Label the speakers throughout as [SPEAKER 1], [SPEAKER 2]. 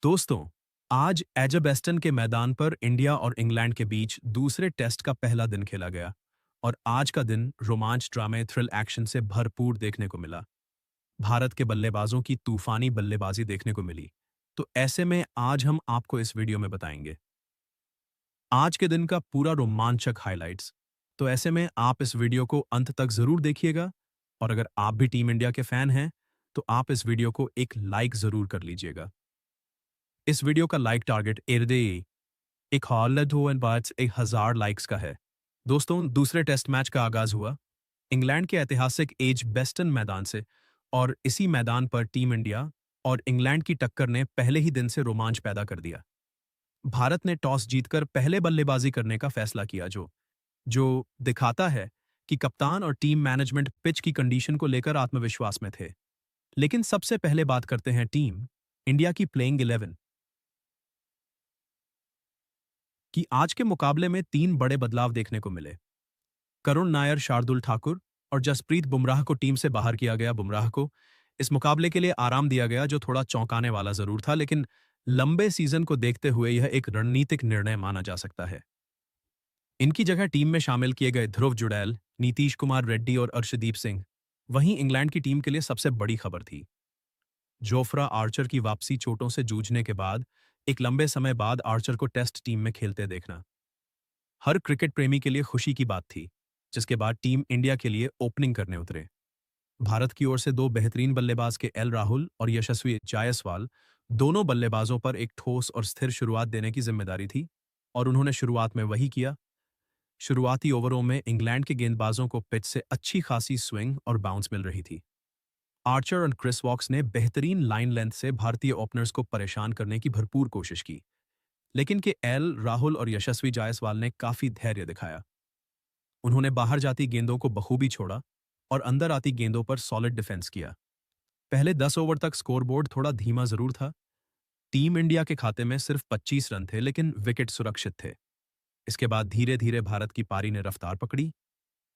[SPEAKER 1] दोस्तों, आज एजबेस्टन के मैदान पर इंडिया और इंग्लैंड के बीच दूसरे टेस्ट का पहला दिन खेला गया और आज का दिन रोमांच, ड्रामे, थ्रिल, एक्शन से भरपूर देखने को मिला। भारत के बल्लेबाजों की तूफानी बल्लेबाजी देखने को मिली। तो ऐसे में आज हम आपको इस वीडियो में बताएंगे आज के दिन का पूरा रोमांचक हाइलाइट्स। तो ऐसे में आप इस वीडियो को अंत तक जरूर देखिएगा और अगर आप भी टीम इंडिया के फैन हैं, तो आप इस वीडियो को एक लाइक जरूर कर लीजिएगा। इस वीडियो का लाइक टारगेट एरदे एक हॉलद हो एंड बार्ट्स 1000 लाइक्स का है। दोस्तों, दूसरे टेस्ट मैच का आगाज हुआ इंग्लैंड के ऐतिहासिक एज बेस्टन मैदान से और इसी मैदान पर टीम इंडिया और इंग्लैंड की टक्कर ने पहले ही दिन से रोमांच पैदा कर दिया। भारत ने टॉस जीतकर पहले बल्लेबाजी करने का फैसला किया, जो जो दिखाता है कि कप्तान और टीम मैनेजमेंट पिच की कंडीशन को लेकर आत्मविश्वास में थे। लेकिन सबसे पहले बात करते हैं टीम इंडिया की प्लेइंग 11 कि आज के मुकाबले में 3 बड़े बदलाव देखने को मिले। करुण नायर, शार्दुल ठाकुर और जसप्रीत बुमराह को टीम से बाहर किया गया। बुमराह को इस मुकाबले के लिए आराम दिया गया, जो थोड़ा चौंकाने वाला जरूर था, लेकिन लंबे सीजन को देखते हुए यह एक रणनीतिक निर्णय माना जा सकता है। इनकी जगह टीम में शामिल किए गए ध्रुव जुड़ैल, नीतीश कुमार रेड्डी और अर्शदीप सिंह वहीं इंग्लैंड की टीम के लिए सबसे बड़ी खबर थी। जोफ्रा आर्चर की वापसी चोटों से जूझने के बाद एक लंबे समय बाद आर्चर को टेस्ट टीम में खेलते देखना हर क्रिकेट प्रेमी के लिए खुशी की बात थी, जिसके बाद टीम इंडिया के लिए ओपनिंग करने उतरे। भारत की ओर से 2 बेहतरीन बल्लेबाज के एल राहुल और यशस्वी जायसवाल दोनों बल्लेबाजों पर एक ठोस और स्थिर शुरुआत देने की जिम्मेदारी थी और उन्होंने शुरुआत में वही किया। शुरुआती ओवरों में इंग्लैंड के गेंदबाजों को पिच से अच्छी खासी स्विंग और बाउंस मिल रही थी। आर्चर और क्रिस वॉक्स ने बेहतरीन लाइन लेंथ से भारतीय ओपनर्स को परेशान करने की भरपूर कोशिश की, लेकिन के एल राहुल और यशस्वी जायसवाल ने काफी धैर्य दिखाया। उन्होंने बाहर जाती गेंदों को बखूबी छोड़ा और अंदर आती गेंदों पर सॉलिड डिफेंस किया। पहले 10 ओवर तक स्कोरबोर्ड थोड़ा धीमा जरूर था। टीम इंडिया के खाते में सिर्फ 25 रन थे, लेकिन विकेट सुरक्षित थे। इसके बाद धीरे धीरे भारत की पारी ने रफ्तार पकड़ी।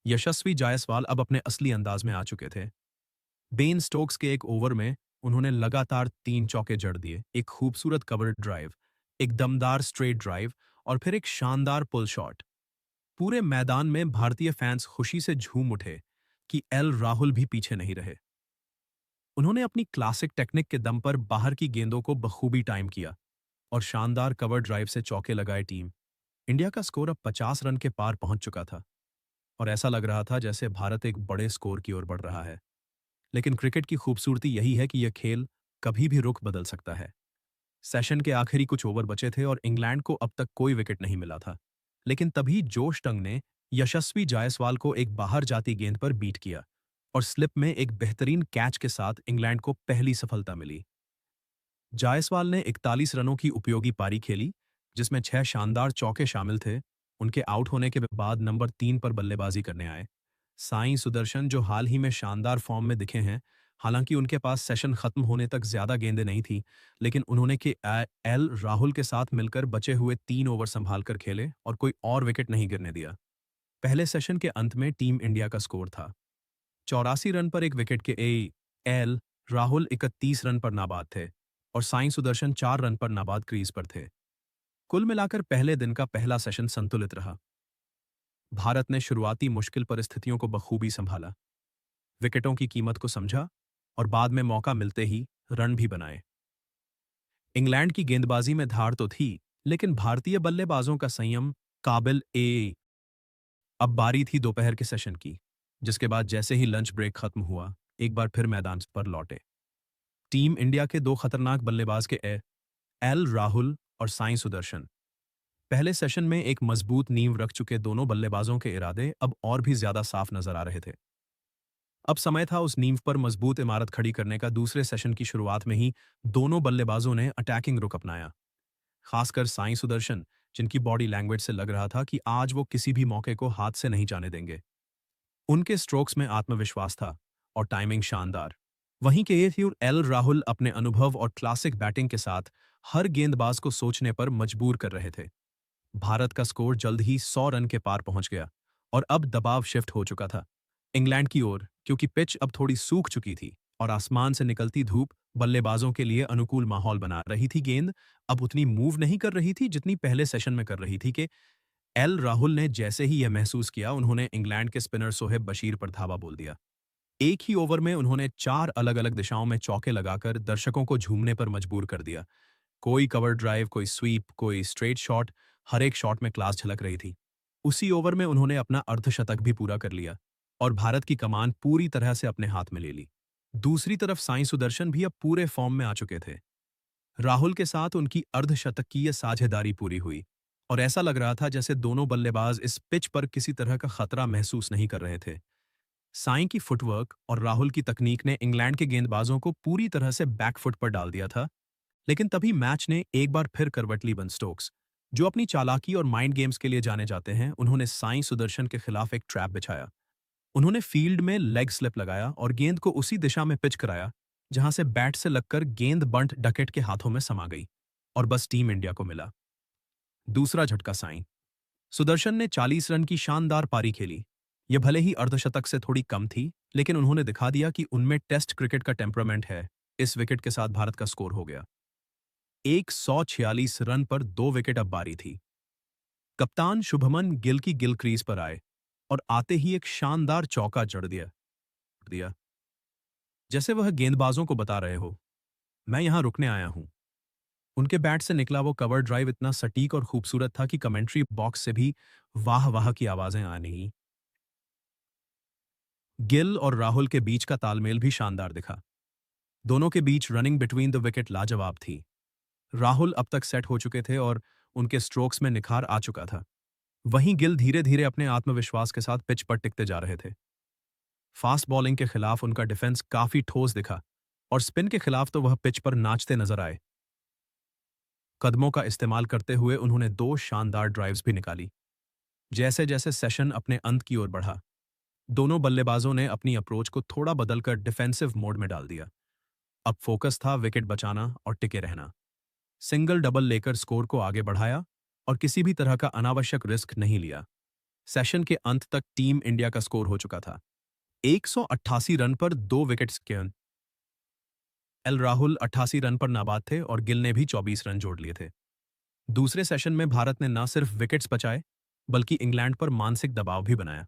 [SPEAKER 1] यशस्वी जायसवाल अब अपने असली अंदाज में आ चुके थे। बेन स्टोक्स के एक ओवर में उन्होंने लगातार 3 चौके जड़ दिए, एक खूबसूरत कवर ड्राइव, एक दमदार स्ट्रेट ड्राइव और फिर एक शानदार पुल शॉट। पूरे मैदान में भारतीय फैंस खुशी से झूम उठे कि एल राहुल भी पीछे नहीं रहे। उन्होंने अपनी क्लासिक टेक्निक के दम पर बाहर की गेंदों को बखूबी टाइम किया और शानदार कवर ड्राइव से चौके लगाए। टीम इंडिया का स्कोर अब 50 रन के पार पहुंच चुका था और ऐसा लग रहा था जैसे भारत एक बड़े स्कोर की ओर बढ़ रहा है। लेकिन क्रिकेट की खूबसूरती यही है कि यह खेल कभी भी रुख बदल सकता है। सेशन के आखिरी कुछ ओवर बचे थे और इंग्लैंड को अब तक कोई विकेट नहीं मिला था, लेकिन तभी जोश टंग ने यशस्वी जायसवाल को एक बाहर जाती गेंद पर बीट किया और स्लिप में एक बेहतरीन कैच के साथ इंग्लैंड को पहली सफलता मिली। जायसवाल ने 41 रनों की उपयोगी पारी खेली, जिसमें 6 शानदार चौके शामिल थे। उनके आउट होने के बाद नंबर 3 पर बल्लेबाजी करने आए साईं सुदर्शन, जो हाल ही में शानदार फॉर्म में दिखे हैं। हालांकि उनके पास सेशन खत्म होने तक ज्यादा गेंदें नहीं थी, लेकिन उन्होंने के एल राहुल के साथ मिलकर बचे हुए 3 ओवर संभालकर खेले और कोई और विकेट नहीं गिरने दिया। पहले सेशन के अंत में टीम इंडिया का स्कोर था 84 रन पर एक विकेट के एल राहुल 31 रन पर नाबाद थे और साईं सुदर्शन 4 रन पर नाबाद क्रीज पर थे। कुल मिलाकर पहले दिन का पहला सेशन संतुलित रहा। भारत ने शुरुआती मुश्किल परिस्थितियों को बखूबी संभाला, विकेटों की कीमत को समझा और बाद में मौका मिलते ही रन भी बनाए। इंग्लैंड की गेंदबाजी में धार तो थी, लेकिन भारतीय बल्लेबाजों का संयम काबिल ए। अब बारी थी दोपहर के सेशन की, जिसके बाद जैसे ही लंच ब्रेक खत्म हुआ, एक बार फिर मैदान पर लौटे टीम इंडिया के 2 खतरनाक बल्लेबाज के एल राहुल और साईं सुदर्शन। पहले सेशन में एक मजबूत नींव रख चुके दोनों बल्लेबाजों के इरादे अब और भी ज्यादा साफ नजर आ रहे थे। अब समय था उस नींव पर मजबूत इमारत खड़ी करने का। दूसरे सेशन की शुरुआत में ही दोनों बल्लेबाजों ने अटैकिंग रुख अपनाया, खासकर साईं सुदर्शन, जिनकी बॉडी लैंग्वेज से लग रहा था कि आज वो किसी भी मौके को हाथ से नहीं जाने देंगे। उनके स्ट्रोक्स में आत्मविश्वास था और टाइमिंग शानदार। वहीं के एल राहुल अपने अनुभव और क्लासिक बैटिंग के साथ हर गेंदबाज को सोचने पर मजबूर कर रहे थे। भारत का स्कोर जल्द ही 100 रन के पार पहुंच गया और अब दबाव शिफ्ट हो चुका था इंग्लैंड की ओर, क्योंकि पिच अब थोड़ी सूख चुकी थी और आसमान से निकलती धूप बल्लेबाजों के लिए अनुकूल माहौल बना रही थी। गेंद अब उतनी मूव नहीं कर रही थी जितनी पहले सेशन में कर रही थी कि एल राहुल ने जैसे ही यह महसूस किया, उन्होंने इंग्लैंड के स्पिनर सोहेब बशीर पर धावा बोल दिया। एक ही ओवर में उन्होंने 4 अलग-अलग दिशाओं में चौके लगाकर दर्शकों को झूमने पर मजबूर कर दिया। कोई कवर ड्राइव, कोई स्वीप, कोई स्ट्रेट शॉट, हर एक शॉट में क्लास झलक रही थी। उसी ओवर में उन्होंने अपना अर्धशतक भी पूरा कर लिया और भारत की कमान पूरी तरह से अपने हाथ में ले ली। दूसरी तरफ साई सुदर्शन भी अब पूरे फॉर्म में आ चुके थे। राहुल के साथ उनकी अर्धशतक की यह साझेदारी पूरी हुई और ऐसा लग रहा था जैसे दोनों बल्लेबाज इस पिच पर किसी तरह का खतरा महसूस नहीं कर रहे थे। साई की फुटवर्क और राहुल की तकनीक ने इंग्लैंड के गेंदबाजों को पूरी तरह से बैकफुट पर डाल दिया था, लेकिन तभी मैच ने एक बार फिर करवट ली। बन स्टोक्स, जो अपनी चालाकी और माइंड गेम्स के लिए जाने जाते हैं, उन्होंने साई सुदर्शन के खिलाफ एक ट्रैप बिछाया। उन्होंने फील्ड में लेग स्लिप लगाया और गेंद को उसी दिशा में पिच कराया जहां से बैट से लगकर गेंद बंट डकेट के हाथों में समा गई और बस टीम इंडिया को मिला दूसरा झटका। साई सुदर्शन ने 40 रन की शानदार पारी खेली। यह भले ही अर्धशतक से थोड़ी कम थी, लेकिन उन्होंने दिखा दिया कि उनमें टेस्ट क्रिकेट का टेम्परामेंट है। इस विकेट के साथ भारत का स्कोर हो गया 146 रन पर 2 विकेट। अब बारी थी कप्तान शुभमन गिल की। गिल क्रीज पर आए और आते ही एक शानदार चौका जड़ दिया जैसे वह गेंदबाजों को बता रहे हो, मैं यहां रुकने आया हूं। उनके बैट से निकला वो कवर ड्राइव इतना सटीक और खूबसूरत था कि कमेंट्री बॉक्स से भी वाह वाह की आवाजें आनी। गिल और राहुल के बीच का तालमेल भी शानदार दिखा। दोनों के बीच रनिंग बिटवीन द विकेट लाजवाब थी। राहुल अब तक सेट हो चुके थे और उनके स्ट्रोक्स में निखार आ चुका था। वहीं गिल धीरे धीरे अपने आत्मविश्वास के साथ पिच पर टिकते जा रहे थे। फास्ट बॉलिंग के खिलाफ उनका डिफेंस काफी ठोस दिखा और स्पिन के खिलाफ तो वह पिच पर नाचते नजर आए। कदमों का इस्तेमाल करते हुए उन्होंने 2 शानदार ड्राइव्स भी निकाली। जैसे जैसे सेशन अपने अंत की ओर बढ़ा, दोनों बल्लेबाजों ने अपनी अप्रोच को थोड़ा बदलकर डिफेंसिव मोड में डाल दिया। अब फोकस था विकेट बचाना और टिके रहना। सिंगल डबल लेकर स्कोर को आगे बढ़ाया और किसी भी तरह का अनावश्यक रिस्क नहीं लिया। सेशन के अंत तक टीम इंडिया का स्कोर हो चुका था 188 रन पर 2 विकेट्स के। एल राहुल 88 रन पर नाबाद थे और गिल ने भी 24 रन जोड़ लिए थे। दूसरे सेशन में भारत ने न सिर्फ विकेट्स बचाए, बल्कि इंग्लैंड पर मानसिक दबाव भी बनाया।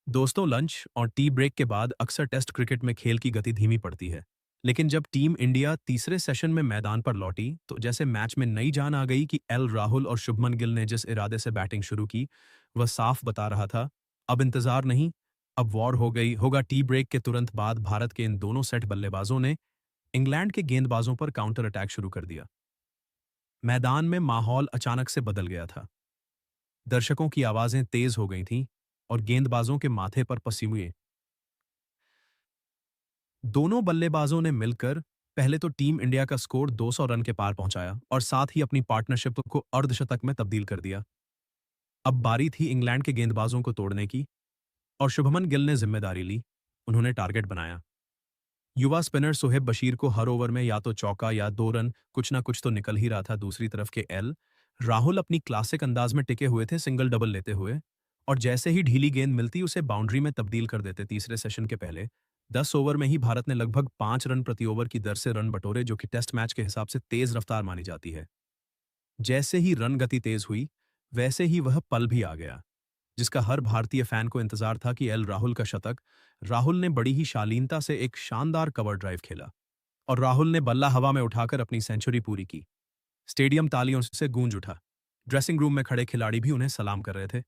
[SPEAKER 1] दोस्तों, लंच और टी ब्रेक के बाद अक्सर टेस्ट क्रिकेट में खेल की गति धीमी पड़ती है, लेकिन जब टीम इंडिया तीसरे सेशन में मैदान पर लौटी तो जैसे मैच में नई जान आ गई। कि एल राहुल और शुभमन गिल ने जिस इरादे से बैटिंग शुरू की, वह साफ बता रहा था, अब इंतजार नहीं, अब वॉर हो गई होगा। टी ब्रेक के तुरंत बाद भारत के इन दोनों सेट बल्लेबाजों ने इंग्लैंड के गेंदबाजों पर काउंटर अटैक शुरू कर दिया। मैदान में माहौल अचानक से बदल गया था। दर्शकों की आवाजें तेज हो गई थीं और गेंदबाजों के माथे पर पसीने। दोनों बल्लेबाजों ने मिलकर पहले तो टीम इंडिया का स्कोर 200 रन के पार पहुंचाया और साथ ही अपनी पार्टनरशिप को अर्धशतक में तब्दील कर दिया। अब बारी थी इंग्लैंड के गेंदबाजों को तोड़ने की और शुभमन गिल ने जिम्मेदारी ली। उन्होंने टारगेट बनाया। युवा स्पिनर सोहेब बशीर को हर ओवर में या तो चौका या 2 रन कुछ ना कुछ तो निकल ही रहा था। दूसरी तरफ के एल राहुल अपनी क्लासिक अंदाज में टिके हुए थे, सिंगल डबल लेते हुए, और जैसे ही ढीली गेंद मिलती उसे बाउंड्री में तब्दील कर देते। तीसरे सेशन के पहले 10 ओवर में ही भारत ने लगभग 5 रन प्रति ओवर की दर से रन बटोरे, जो कि टेस्ट मैच के हिसाब से तेज रफ्तार मानी जाती है। जैसे ही रन गति तेज हुई, वैसे ही वह पल भी आ गया जिसका हर भारतीय फैन को इंतजार था कि एल राहुल का शतक। राहुल ने बड़ी ही शालीनता से एक शानदार कवर ड्राइव खेला और राहुल ने बल्ला हवा में उठाकर अपनी सेंचुरी पूरी की। स्टेडियम तालियों से गूंज उठा। ड्रेसिंग रूम में खड़े खिलाड़ी भी उन्हें सलाम कर रहे थे।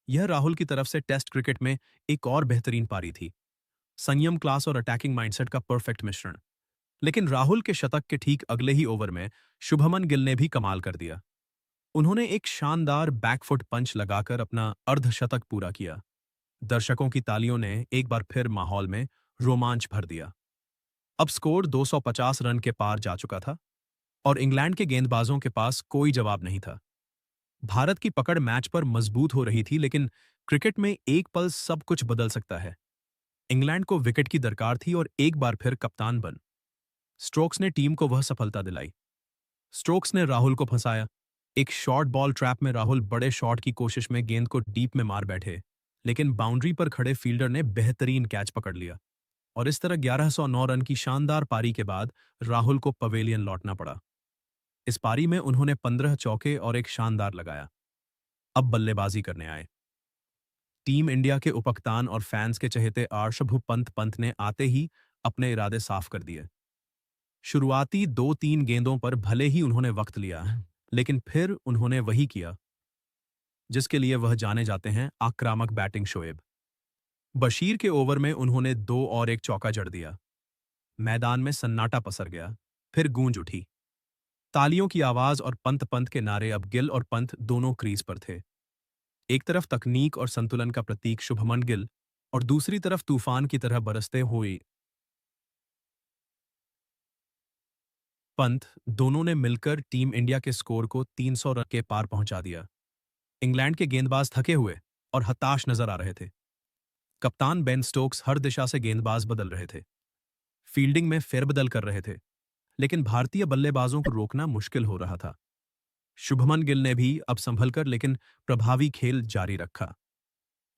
[SPEAKER 1] यह राहुल की तरफ से टेस्ट क्रिकेट में एक और बेहतरीन पारी थी। संयम, क्लास और अटैकिंग माइंडसेट का परफेक्ट मिश्रण। लेकिन राहुल के शतक के ठीक अगले ही ओवर में शुभमन गिल ने भी कमाल कर दिया। उन्होंने एक शानदार बैकफुट पंच लगाकर अपना अर्धशतक पूरा किया। दर्शकों की तालियों ने एक बार फिर माहौल में रोमांच भर दिया। अब स्कोर 250 रन के पार जा चुका था और इंग्लैंड के गेंदबाजों के पास कोई जवाब नहीं था। भारत की पकड़ मैच पर मजबूत हो रही थी, लेकिन क्रिकेट में एक पल सब कुछ बदल सकता है। इंग्लैंड को विकेट की दरकार थी और एक बार फिर कप्तान बन स्ट्रोक्स ने टीम को वह सफलता दिलाई। स्ट्रोक्स ने राहुल को फंसाया। एक शॉर्ट बॉल ट्रैप में राहुल बड़े शॉट की कोशिश में गेंद को डीप में मार बैठे, लेकिन बाउंड्री पर खड़े फील्डर ने बेहतरीन कैच पकड़ लिया और इस तरह 1109 रन की शानदार पारी के बाद राहुल को पवेलियन लौटना पड़ा। इस पारी में उन्होंने 15 चौके और एक शानदार लगाया। अब बल्लेबाजी करने आए। टीम इंडिया के उपकप्तान और फैंस के चहेते आर्षभुप पंत ने आते ही अपने इरादे साफ कर दिए। शुरुआती 2-3 गेंदों पर भले ही उन्होंने वक्त लिया, लेकिन फिर उन्होंने वही किया जिसके लिए वह जाने जाते हैं, आक्रामक बैटिंग शोएब। बशीर के ओवर में उन्होंने 2 और एक चौका जड़ दिया। मैदान में सन्नाटा पसर गया। फिर गूंज उठी। तालियों की आवाज और पंत के नारे। अब गिल और पंत दोनों क्रीज पर थे। एक तरफ तकनीक और संतुलन का प्रतीक शुभमन गिल और दूसरी तरफ तूफान की तरह बरसते हुए पंत। दोनों ने मिलकर टीम इंडिया के स्कोर को 300 रन के पार पहुंचा दिया। इंग्लैंड के गेंदबाज थके हुए और हताश नजर आ रहे थे। कप्तान बेन स्टोक्स हर दिशा से गेंदबाज बदल रहे थे, फील्डिंग में फेरबदल कर रहे थे, लेकिन भारतीय बल्लेबाजों को रोकना मुश्किल हो रहा था। शुभमन गिल ने भी अब संभलकर लेकिन प्रभावी खेल जारी रखा।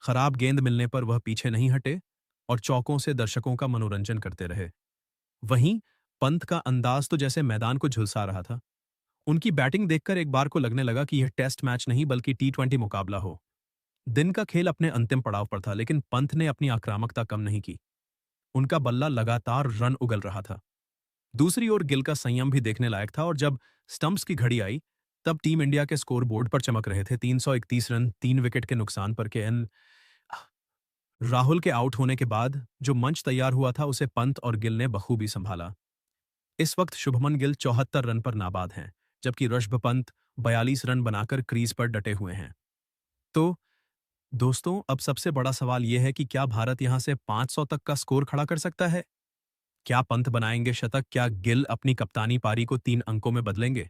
[SPEAKER 1] खराब गेंद मिलने पर वह पीछे नहीं हटे और चौकों से दर्शकों का मनोरंजन करते रहे। वहीं पंत का अंदाज तो जैसे मैदान को झुलसा रहा था। उनकी बैटिंग देखकर एक बार को लगने लगा कि यह टेस्ट मैच नहीं बल्कि T20 मुकाबला हो। दिन का खेल अपने अंतिम पड़ाव पर था, लेकिन पंत ने अपनी आक्रामकता कम नहीं की। उनका बल्ला लगातार रन उगल रहा था। दूसरी ओर गिल का संयम भी देखने लायक था और जब स्टंप्स की घड़ी आई तब टीम इंडिया के स्कोर बोर्ड पर चमक रहे थे। 331 रन 3 विकेट के नुकसान पर केएल राहुल के आउट होने के बाद जो मंच तैयार हुआ था उसे पंत और गिल ने बखूबी संभाला। इस वक्त शुभमन गिल 74 रन पर नाबाद हैं, जबकि ऋषभ पंत 42 रन बनाकर क्रीज पर डटे हुए हैं। तो दोस्तों, अब सबसे बड़ा सवाल यह है कि क्या भारत यहां से 500 तक का स्कोर खड़ा कर सकता है? क्या पंत बनाएंगे शतक? क्या गिल अपनी कप्तानी पारी को 3 अंकों में बदलेंगे?